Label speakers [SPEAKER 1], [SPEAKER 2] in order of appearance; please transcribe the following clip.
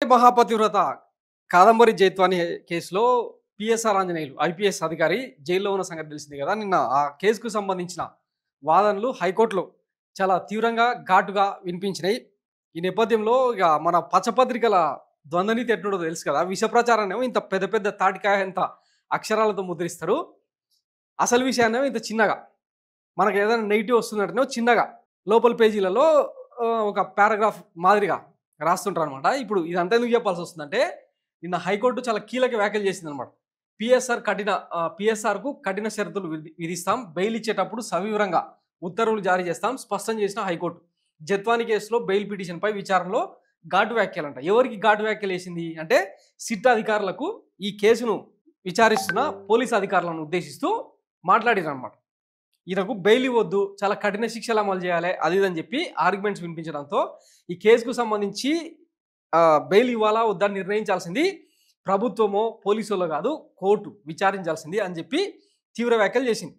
[SPEAKER 1] మహాపతివ్రత కాదంబరి జైత్వాని కేసులో PSR Anjaneyulu IPS అధికారి జైల్లో ఉన్న సంగతి తెలిసింది కదా. నిన్న ఆ కేసుకు సంబంధించిన వాదనలు హైకోర్టులో చాలా తీవ్రంగా, ఘాటుగా వినిపించినాయి. ఈ నేపథ్యంలో ఇక మన పచ్చపత్రికల ద్వంద్వనీతి ఎట్లుంటదో తెలుసు కదా. విష ప్రచారాన్నేమో ఇంత పెద్ద పెద్ద తాటికాయంత అక్షరాలతో ముద్రిస్తారు. అసలు విషయాన్నేమో ఇంత చిన్నగా, మనకు ఏదైనా నెగిటివ్ వస్తుందంటేనేమో చిన్నగా లోపల పేజీలలో ఒక పారాగ్రాఫ్ మాదిరిగా రాస్తుంటారనమాట. ఇప్పుడు ఇదంతా ఎందుకు చెప్పాల్సొస్తుందంటే, నిన్న హైకోర్టు చాలా కీలక వ్యాఖ్యలు చేసిందనమాట. పిఎస్ఆర్‌కు కఠిన షరతులు విధిస్తాం. బెయిల్ ఇచ్చేటప్పుడు సవివరంగా ఉత్తర్వులు జారీ చేస్తాం. స్పష్టం చేసిన హైకోర్టు. జత్వాని కేసులో బెయిల్ పిటిషన్‌పై విచారణలో ఘాటు వ్యాఖ్యలంట. ఎవరికి ఘాటు వ్యాఖ్యలేసింది అంటే, సిట్ అధికారులకు ఈ కేసును విచారిస్తున్న పోలీసు అధికారులను ఉద్దేశిస్తూ మాట్లాడిరనమాట. ఈయనకు బెయిల్ ఇవ్వొద్దు, చాలా కఠిన శిక్షలు అమలు చేయాలి, అది ఇది అని చెప్పి ఆర్గ్యుమెంట్స్ వినిపించడంతో ఈ కేసుకు సంబంధించి బెయిల్ ఇవ్వాలా వద్దా అని నిర్ణయించాల్సింది ప్రభుత్వమో పోలీసులో కాదు, కోర్టు విచారించాల్సింది అని చెప్పి తీవ్ర వ్యాఖ్యలు చేసింది.